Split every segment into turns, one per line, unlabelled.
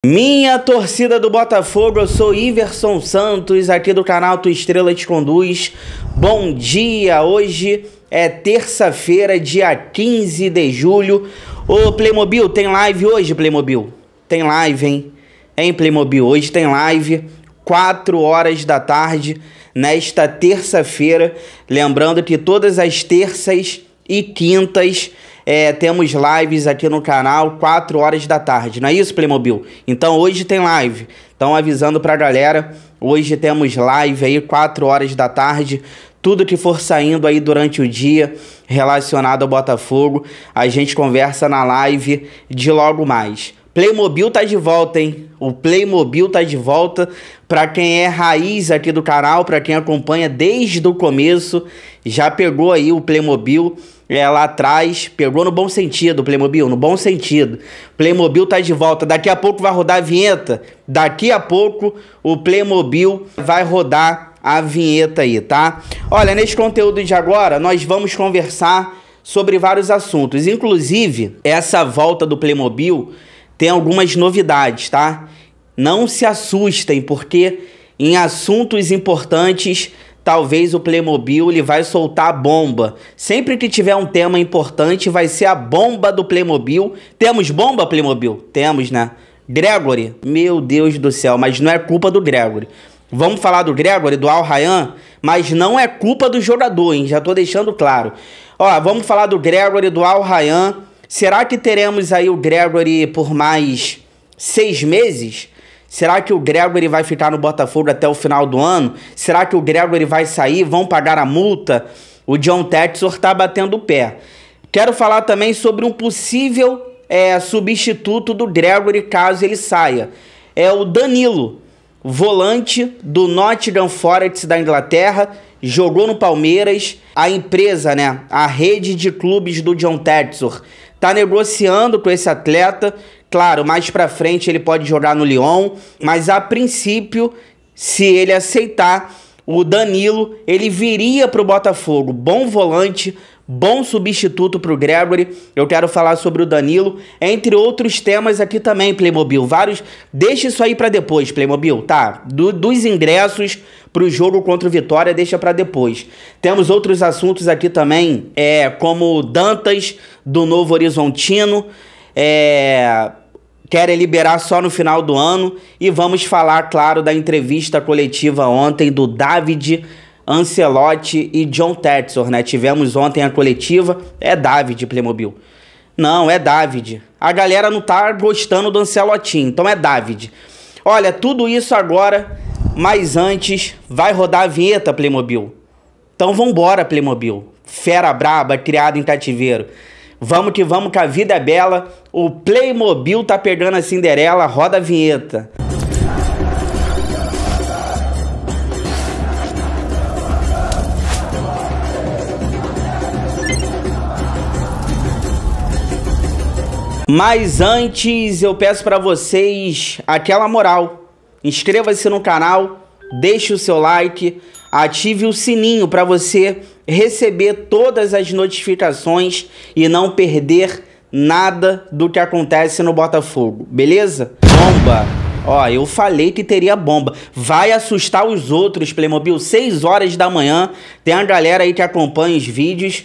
Minha torcida do Botafogo, eu sou Iverson Santos, aqui do canal Tua Estrela Te Conduz. Bom dia, hoje é terça-feira, dia 15 de julho. Ô Playmobil, tem live hoje, Playmobil? Tem live, hein? Hein, Playmobil? Hoje tem live, 4 horas da tarde, nesta terça-feira. Lembrando que todas as terças e quintas temos lives aqui no canal, 4 horas da tarde, não é isso, Playmobil? Então hoje tem live, então avisando pra galera, hoje temos live aí, 4 horas da tarde, tudo que for saindo aí durante o dia relacionado ao Botafogo, a gente conversa na live de logo mais. Playmobil tá de volta, hein? O Playmobil tá de volta. Pra quem é raiz aqui do canal, pra quem acompanha desde o começo, já pegou aí o Playmobil lá atrás. Pegou no bom sentido, o Playmobil, no bom sentido. Playmobil tá de volta. Daqui a pouco vai rodar a vinheta. Daqui a pouco o Playmobil vai rodar a vinheta aí, tá? Olha, nesse conteúdo de agora, nós vamos conversar sobre vários assuntos. Inclusive, essa volta do Playmobil tem algumas novidades, tá? Não se assustem, porque em assuntos importantes, talvez o Playmobil ele vai soltar a bomba. Sempre que tiver um tema importante, vai ser a bomba do Playmobil. Temos bomba, Playmobil? Temos, né? Gregory, meu Deus do céu, mas não é culpa do Gregory. Vamos falar do Gregory, do Al Rayyan, mas não é culpa do jogador, hein? Já tô deixando claro. Ó, vamos falar do Gregory, do Al Rayyan. Será que teremos aí o Gregory por mais 6 meses? Será que o Gregory vai ficar no Botafogo até o final do ano? Será que o Gregory vai sair? Vão pagar a multa? O John Textor tá batendo o pé. Quero falar também sobre um possível substituto do Gregory caso ele saia. É o Danilo, volante do Nottingham Forest da Inglaterra, jogou no Palmeiras. A empresa, né, a rede de clubes do John Textor, tá negociando com esse atleta. Claro, mais pra frente ele pode jogar no Lyon, mas a princípio, se ele aceitar, o Danilo, ele viria pro Botafogo. Bom volante, bom substituto pro Gregory. Eu quero falar sobre o Danilo, entre outros temas aqui também, Playmobil. Vários. Deixa isso aí pra depois, Playmobil, tá? Dos ingressos pro jogo contra o Vitória, deixa pra depois. Temos outros assuntos aqui também, como o Dantas, do Novo Horizontino, querem liberar só no final do ano. E vamos falar, claro, da entrevista coletiva ontem do David Ancelotti e John Textor, né? Tivemos ontem a coletiva. É David, Playmobil. Não, é David. A galera não tá gostando do Ancelotinho, então é David. Olha, tudo isso agora, mas antes vai rodar a vinheta, Playmobil. Então vambora, Playmobil. Fera braba, criada em cativeiro. Vamos que a vida é bela. O Playmobil tá pegando a Cinderela, roda a vinheta. Mas antes eu peço pra vocês aquela moral. Inscreva-se no canal, deixe o seu like, ative o sininho para você receber todas as notificações e não perder nada do que acontece no Botafogo, beleza? Bomba! Ó, eu falei que teria bomba. Vai assustar os outros, Playmobil. 6 horas da manhã, tem a galera aí que acompanha os vídeos,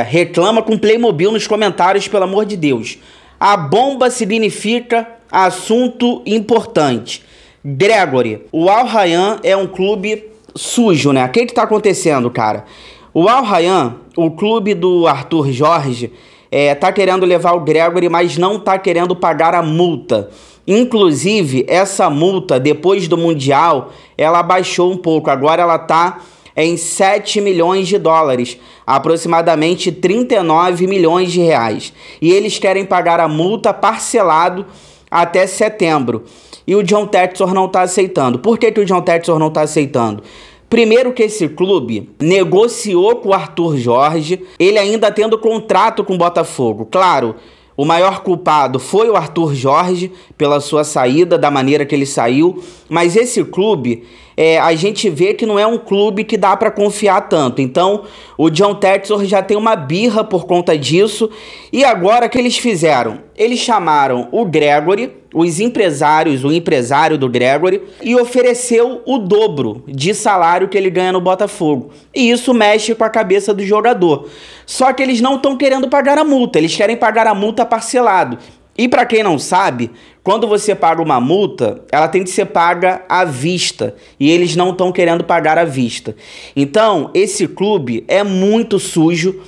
reclama com Playmobil nos comentários, pelo amor de Deus. A bomba significa assunto importante. Gregory, o Al Rayyan é um clube sujo, né? O que tá acontecendo, cara? O Al Rayyan, o clube do Arthur Jorge, tá querendo levar o Gregory, mas não tá querendo pagar a multa. Inclusive, essa multa, depois do Mundial, ela baixou um pouco. Agora ela tá em 7 milhões de dólares, aproximadamente 39 milhões de reais. E eles querem pagar a multa parcelado até setembro. E o John Textor não está aceitando. Por que o John Textor não está aceitando? Primeiro que esse clube negociou com o Arthur Jorge, ele ainda tendo contrato com o Botafogo. Claro, o maior culpado foi o Arthur Jorge pela sua saída, da maneira que ele saiu, mas esse clube a gente vê que não é um clube que dá para confiar tanto. Então, o John Textor já tem uma birra por conta disso. E agora o que eles fizeram? Eles chamaram o Gregory, o empresário do Gregory, e ofereceu o dobro de salário que ele ganha no Botafogo. E isso mexe com a cabeça do jogador. Só que eles não estão querendo pagar a multa, eles querem pagar a multa parcelado. E para quem não sabe, quando você paga uma multa, ela tem que ser paga à vista. E eles não estão querendo pagar à vista. Então, esse clube é muito sujo,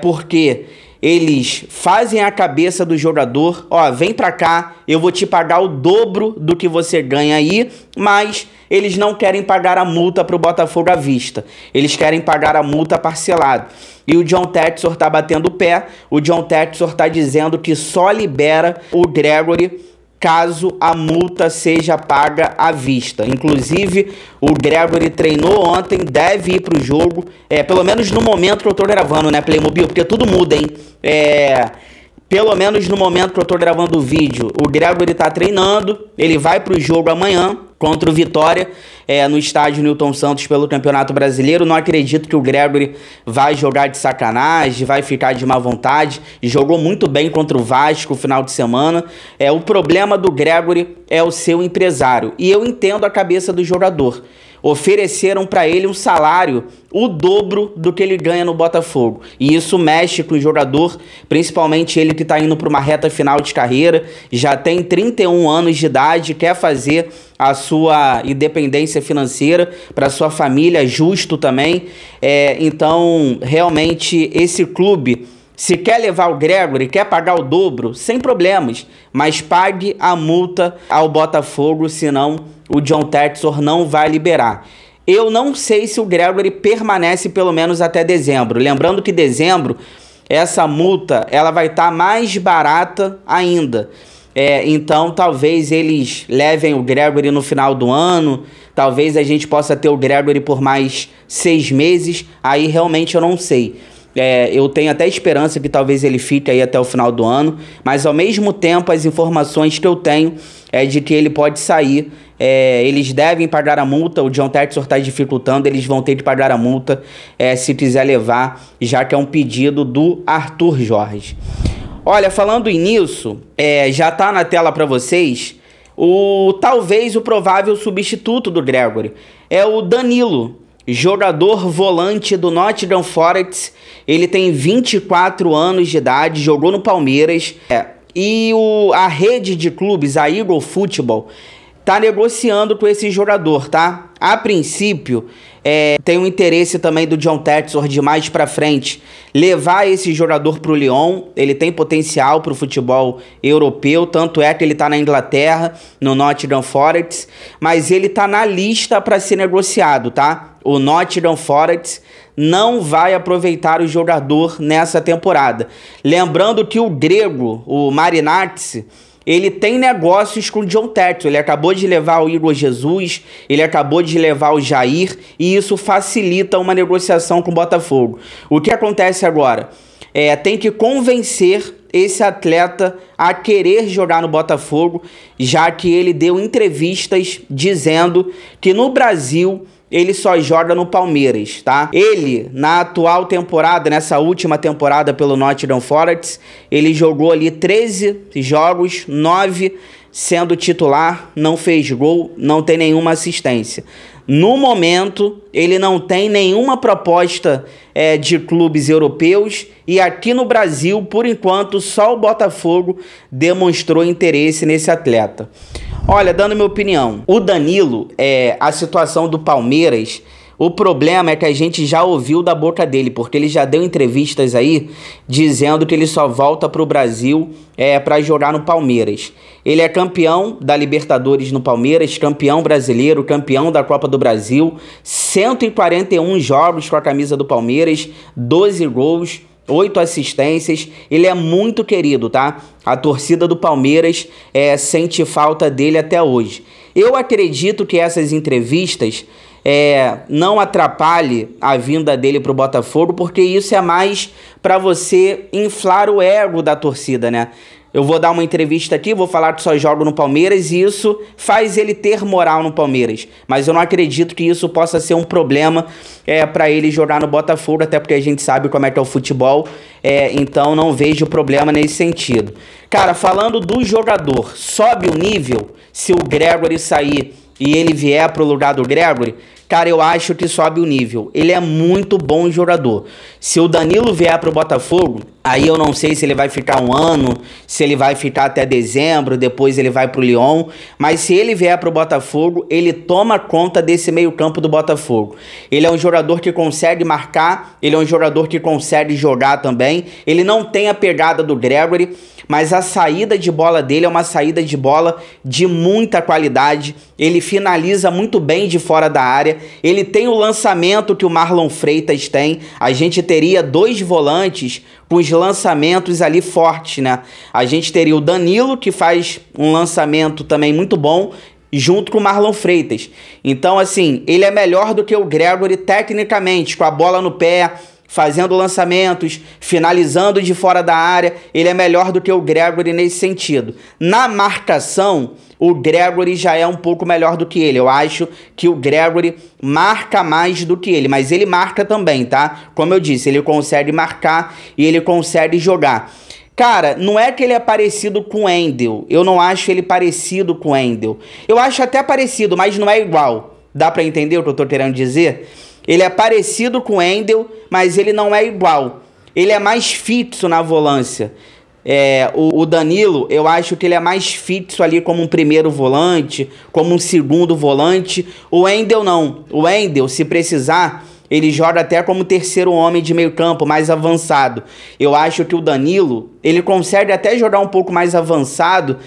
porque eles fazem a cabeça do jogador, ó, vem pra cá, eu vou te pagar o dobro do que você ganha aí, mas eles não querem pagar a multa pro Botafogo à vista. Eles querem pagar a multa parcelado. E o John Textor tá batendo o pé, o John Textor tá dizendo que só libera o Gregory caso a multa seja paga à vista. Inclusive, o Gregory treinou ontem, deve ir para o jogo, pelo menos no momento que eu tô gravando, né, Playmobil? Porque tudo muda, hein? Pelo menos no momento que eu tô gravando o vídeo, o Gregory tá treinando, ele vai pro jogo amanhã contra o Vitória, no estádio Newton Santos pelo Campeonato Brasileiro. Não acredito que o Gregory vai jogar de sacanagem, vai ficar de má vontade. Jogou muito bem contra o Vasco no final de semana. O problema do Gregory é o seu empresário. E eu entendo a cabeça do jogador. Ofereceram para ele um salário o dobro do que ele ganha no Botafogo. E isso mexe com o jogador, principalmente ele que está indo para uma reta final de carreira, já tem 31 anos de idade, quer fazer a sua independência financeira para sua família, justo também. Então, realmente, esse clube, se quer levar o Gregory, quer pagar o dobro, sem problemas, mas pague a multa ao Botafogo, senão o John Textor não vai liberar. Eu não sei se o Gregory permanece pelo menos até dezembro. Lembrando que dezembro, essa multa ela vai estar mais barata ainda. Então talvez eles levem o Gregory no final do ano. Talvez a gente possa ter o Gregory por mais 6 meses. Aí realmente eu não sei. Eu tenho até esperança que talvez ele fique aí até o final do ano, mas ao mesmo tempo as informações que eu tenho é de que ele pode sair. Eles devem pagar a multa, o John Textor está dificultando, eles vão ter que pagar a multa se quiser levar, já que é um pedido do Arthur Jorge. Olha, falando nisso, já tá na tela para vocês talvez o provável substituto do Gregory, é o Danilo, jogador volante do Nottingham Forest. Ele tem 24 anos de idade, jogou no Palmeiras. E a rede de clubes, a Eagle Football, tá negociando com esse jogador, tá? A princípio, tem um interesse também do John Textor de mais pra frente levar esse jogador pro Lyon. Ele tem potencial pro futebol europeu, tanto é que ele tá na Inglaterra, no Nottingham Forest, mas ele tá na lista para ser negociado, tá? O Nottingham Forest não vai aproveitar o jogador nessa temporada. Lembrando que o grego, o Marinakis, ele tem negócios com o John Textor. Ele acabou de levar o Igor Jesus, ele acabou de levar o Jair, e isso facilita uma negociação com o Botafogo. O que acontece agora? Tem que convencer esse atleta a querer jogar no Botafogo, já que ele deu entrevistas dizendo que no Brasil ele só joga no Palmeiras, tá? Ele, na atual temporada, nessa última temporada pelo Nottingham Forest, ele jogou ali 13 jogos, 9 sendo titular, não fez gol, não tem nenhuma assistência. No momento, ele não tem nenhuma proposta de clubes europeus, e aqui no Brasil, por enquanto, só o Botafogo demonstrou interesse nesse atleta. Olha, dando minha opinião, o Danilo, a situação do Palmeiras, o problema é que a gente já ouviu da boca dele, porque ele já deu entrevistas aí dizendo que ele só volta para o Brasil para jogar no Palmeiras. Ele é campeão da Libertadores no Palmeiras, campeão brasileiro, campeão da Copa do Brasil, 141 jogos com a camisa do Palmeiras, 12 gols, 8 assistências. Ele é muito querido, tá? A torcida do Palmeiras sente falta dele até hoje. Eu acredito que essas entrevistas não atrapalhe a vinda dele para o Botafogo, porque isso é mais para você inflar o ego da torcida, né? eu vou dar uma entrevista aqui, vou falar que só jogo no Palmeiras e isso faz ele ter moral no Palmeiras. Mas eu não acredito que isso possa ser um problema para ele jogar no Botafogo, até porque a gente sabe como é que é o futebol, então não vejo problema nesse sentido. Cara, falando do jogador, sobe o nível se o Gregore sair e ele vier pro lugar do Gregore? Cara, eu acho que sobe o nível. Ele é muito bom jogador. Se o Danilo vier pro Botafogo, aí eu não sei se ele vai ficar um ano, se ele vai ficar até dezembro, depois ele vai pro Lyon. Mas se ele vier pro Botafogo, ele toma conta desse meio campo do Botafogo. Ele é um jogador que consegue marcar, ele é um jogador que consegue jogar também. Ele não tem a pegada do Gregore, mas a saída de bola dele é uma saída de bola de muita qualidade. Ele finaliza muito bem de fora da área. Ele tem o lançamento que o Marlon Freitas tem. A gente teria dois volantes com os lançamentos ali fortes, né? A gente teria o Danilo, que faz um lançamento também muito bom, junto com o Marlon Freitas. Então, assim, ele é melhor do que o Gregore tecnicamente, com a bola no pé, fazendo lançamentos, finalizando de fora da área. Ele é melhor do que o Gregore nesse sentido. Na marcação, o Gregore já é um pouco melhor do que ele. Eu acho que o Gregore marca mais do que ele, mas ele marca também, tá? Como eu disse, ele consegue marcar e ele consegue jogar. Cara, não é que ele é parecido com o Wendel. Eu não acho ele parecido com o Wendel. Eu acho até parecido, mas não é igual. Dá pra entender o que eu tô querendo dizer? Ele é parecido com o Wendel, mas ele não é igual. Ele é mais fixo na volância. O Danilo, eu acho que ele é mais fixo ali como um primeiro volante, como um segundo volante. O Wendel não. O Wendel, se precisar, ele joga até como terceiro homem de meio campo, mais avançado. Eu acho que o Danilo, ele consegue até jogar um pouco mais avançado,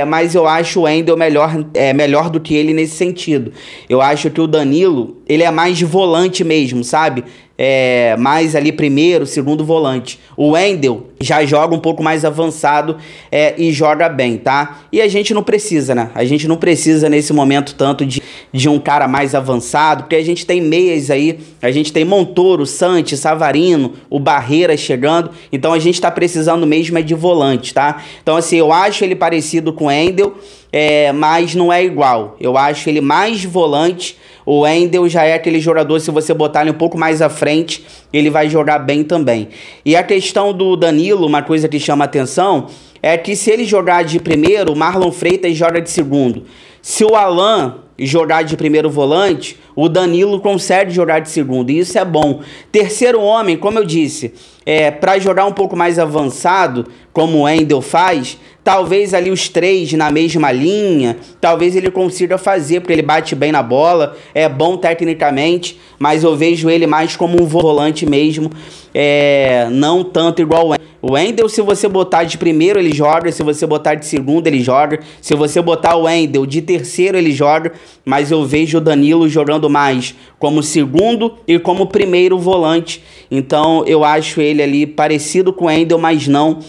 mas eu acho o Wendel melhor do que ele nesse sentido. Eu acho que o Danilo, ele é mais volante mesmo, sabe? Mais ali primeiro, segundo volante. O Wendel já joga um pouco mais avançado e joga bem, tá? E a gente não precisa, né? A gente não precisa nesse momento tanto de um cara mais avançado, porque a gente tem meias aí, a gente tem Montoro, Santos, Savarino, o Barreira chegando, então a gente tá precisando mesmo de volante, tá? Então assim, eu acho ele parecido com o Wendel, mas não é igual. Eu acho ele mais volante. O Wendel já é aquele jogador, se você botar ele um pouco mais à frente, ele vai jogar bem também. E a questão do Danilo, uma coisa que chama atenção, é que se ele jogar de primeiro, o Marlon Freitas joga de segundo. Se o Alan jogar de primeiro volante, o Danilo consegue jogar de segundo, e isso é bom. Terceiro homem, como eu disse, para jogar um pouco mais avançado, como o Wendel faz, talvez ali os três na mesma linha, talvez ele consiga fazer, porque ele bate bem na bola, é bom tecnicamente, mas eu vejo ele mais como um volante mesmo, não tanto igual o Wendel. O Wendel, se você botar de primeiro, ele joga. Se você botar de segundo, ele joga. Se você botar o Wendel de terceiro, ele joga. Mas eu vejo o Danilo jogando mais como segundo e como primeiro volante. Então, eu acho ele ali parecido com o Wendel, mas não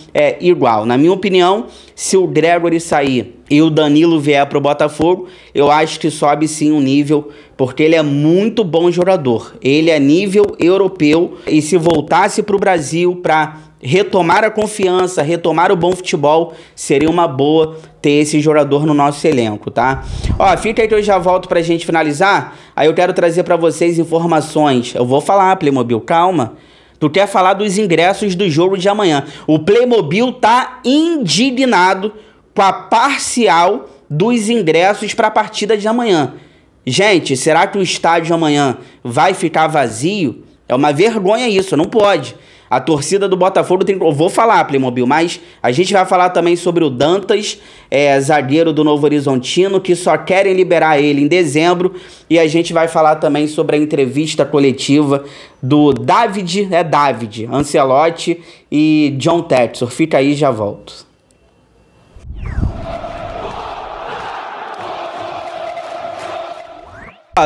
igual. Na minha opinião, se o Gregore sair e o Danilo vier para o Botafogo, eu acho que sobe sim um nível, porque ele é muito bom jogador. Ele é nível europeu, e se voltasse para o Brasil para retomar a confiança, retomar o bom futebol, seria uma boa ter esse jogador no nosso elenco, tá? Ó, fica aí que eu já volto pra gente finalizar. Aí eu quero trazer pra vocês informações. Eu vou falar, Playmobil, calma. Tu quer falar dos ingressos do jogo de amanhã. O Playmobil tá indignado com a parcial dos ingressos para a partida de amanhã. Gente, será que o estádio amanhã vai ficar vazio? É uma vergonha isso, não pode. A torcida do Botafogo tem... Eu vou falar, Playmobil, mas a gente vai falar também sobre o Dantas, zagueiro do Novo Horizontino, que só querem liberar ele em dezembro. E a gente vai falar também sobre a entrevista coletiva do David Ancelotti e John Textor. Fica aí, já volto.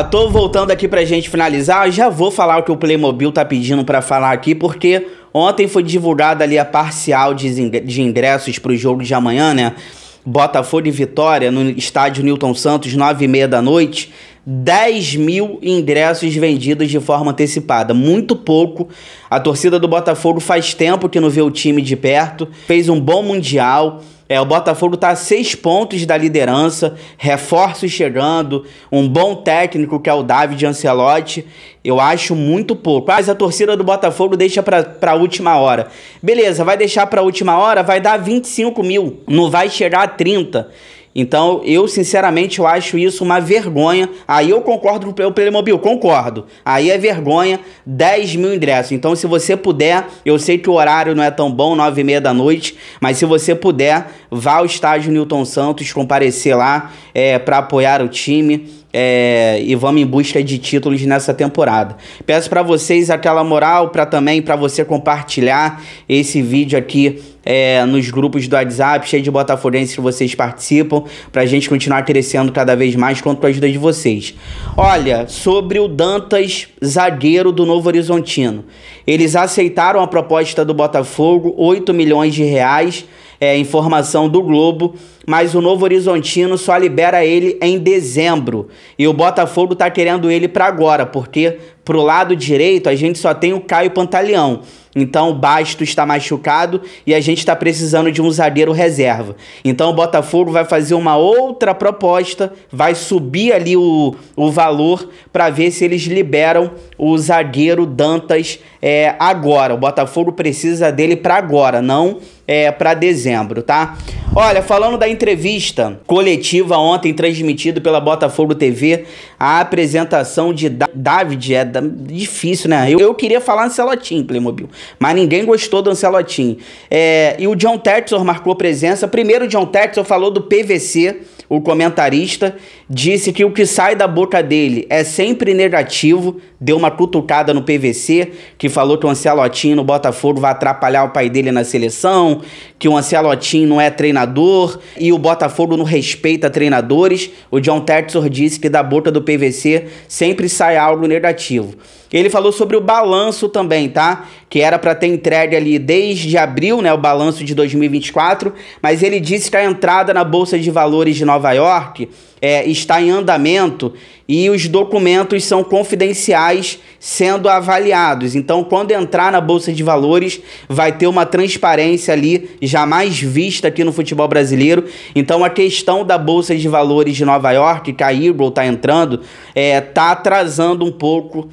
Tô voltando aqui pra gente finalizar. Eu já vou falar o que o Playmobil tá pedindo pra falar aqui, porque ontem foi divulgada ali a parcial de ingressos pro jogo de amanhã, né? Botafogo e Vitória no estádio Newton Santos, 9h30 da noite. 10 mil ingressos vendidos de forma antecipada. Muito pouco. A torcida do Botafogo faz tempo que não vê o time de perto. Fez um bom Mundial. O Botafogo está a 6 pontos da liderança, reforços chegando, um bom técnico que é o David Ancelotti. Eu acho muito pouco. Mas a torcida do Botafogo deixa para a última hora. Beleza, vai deixar para a última hora, vai dar 25 mil, não vai chegar a 30. Então, eu sinceramente eu acho isso uma vergonha. Aí eu concordo com o Playmobil, concordo. Aí é vergonha, 10 mil ingressos. Então, se você puder, eu sei que o horário não é tão bom, 9h30 da noite, mas se você puder, vá ao estádio Newton Santos, comparecer lá para apoiar o time. E vamos em busca de títulos nessa temporada. Peço para vocês aquela moral, para você compartilhar esse vídeo aqui nos grupos do WhatsApp, cheio de botafoguenses que vocês participam, pra gente continuar crescendo cada vez mais com a ajuda de vocês. Olha, sobre o Dantas, zagueiro do Novo Horizontino. Eles aceitaram a proposta do Botafogo, 8 milhões de reais, informação do Globo, mas o Novo Horizontino só libera ele em dezembro. E o Botafogo tá querendo ele para agora, porque pro lado direito a gente só tem o Caio Pantaleão. Então o Bastos está machucado e a gente está precisando de um zagueiro reserva. Então o Botafogo vai fazer uma outra proposta, vai subir ali o valor para ver se eles liberam o zagueiro Dantas agora. O Botafogo precisa dele para agora, não para dezembro, tá? Olha, falando da entrevista coletiva ontem transmitido pela Botafogo TV, a apresentação de David difícil, né? Eu queria falar Ancelotti, Playmobil, mas ninguém gostou do Ancelotti. E o John Textor marcou presença. Primeiro, o John Textor falou do PVC, o comentarista, disse que o que sai da boca dele é sempre negativo, deu uma cutucada no PVC, que falou que o Ancelotti no Botafogo vai atrapalhar o pai dele na seleção, que o Ancelotti não é treinador e o Botafogo não respeita treinadores. O John Textor disse que da boca do PVC sempre sai algo negativo. Ele falou sobre o balanço também, tá? Que era para ter entregue ali desde abril, né? O balanço de 2024. Mas ele disse que a entrada na Bolsa de Valores de Nova York está em andamento e os documentos são confidenciais sendo avaliados. Então, quando entrar na Bolsa de Valores, vai ter uma transparência ali jamais vista aqui no futebol brasileiro. Então, a questão da Bolsa de Valores de Nova York, que a Eagle está entrando, tá atrasando um pouco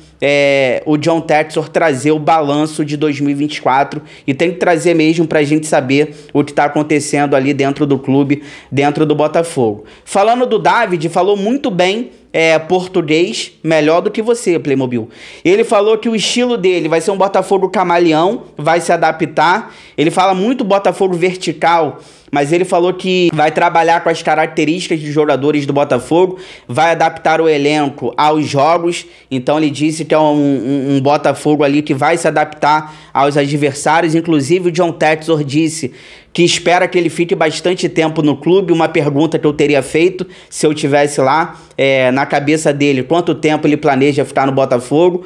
o John Textor trazer o balanço de 2024 e tem que trazer mesmo para a gente saber o que está acontecendo ali dentro do clube, dentro do Botafogo. Falando do David, falou muito bem português, melhor do que você, Playmobil. Ele falou que o estilo dele vai ser um Botafogo camaleão, vai se adaptar. Ele fala muito Botafogo vertical, mas ele falou que vai trabalhar com as características dos jogadores do Botafogo, vai adaptar o elenco aos jogos. Então ele disse que é um Botafogo ali que vai se adaptar aos adversários. Inclusive o John Textor disse que espera que ele fique bastante tempo no clube. Uma pergunta que eu teria feito se eu tivesse lá, na cabeça dele, quanto tempo ele planeja ficar no Botafogo.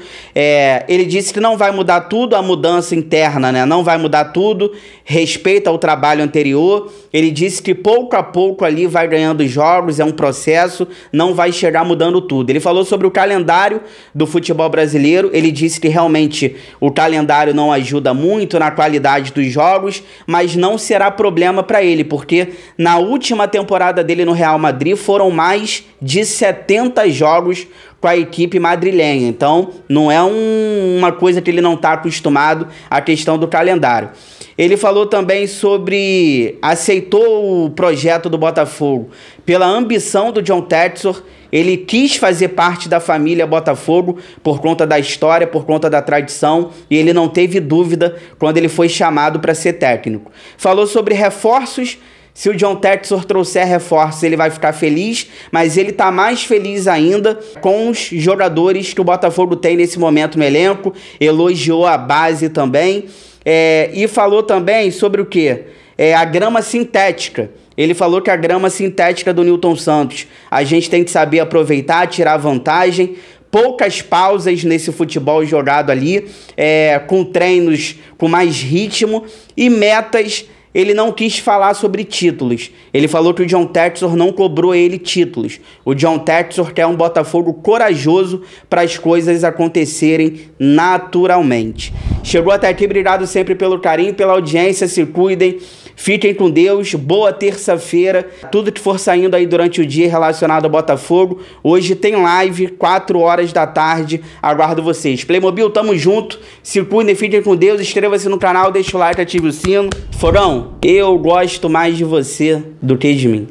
Ele disse que não vai mudar tudo, a mudança interna, né? Não vai mudar tudo, respeita o trabalho anterior. Ele disse que pouco a pouco ali vai ganhando jogos, é um processo, não vai chegar mudando tudo. Ele falou sobre o calendário do futebol brasileiro. Ele disse que realmente o calendário não ajuda muito na qualidade dos jogos, mas não será problema para ele, porque na última temporada dele no Real Madrid foram mais de 70 jogos com a equipe madrilenha. Então não é uma coisa que ele não está acostumado, a questão do calendário. Ele falou também sobre aceitou o projeto do Botafogo pela ambição do John Textor. Ele quis fazer parte da família Botafogo por conta da história, por conta da tradição, e ele não teve dúvida quando ele foi chamado para ser técnico. Falou sobre reforços. Se o John Textor trouxer reforços, ele vai ficar feliz, mas ele está mais feliz ainda com os jogadores que o Botafogo tem nesse momento no elenco. Elogiou a base também. E falou também sobre o quê? A grama sintética. Ele falou que a grama sintética do Newton Santos, a gente tem que saber aproveitar, tirar vantagem. Poucas pausas nesse futebol jogado ali, com treinos com mais ritmo e metas ele não quis falar sobre títulos. Ele falou que o John Textor não cobrou ele títulos. O John Textor quer um Botafogo corajoso para as coisas acontecerem naturalmente. Chegou até aqui, obrigado sempre pelo carinho, pela audiência, se cuidem, fiquem com Deus, boa terça-feira. Tudo que for saindo aí durante o dia relacionado ao Botafogo, hoje tem live, 4 horas da tarde, aguardo vocês. Playmobil, tamo junto, se cuidem, fiquem com Deus, inscreva-se no canal, deixa o like, ative o sino. Forão, eu gosto mais de você do que de mim.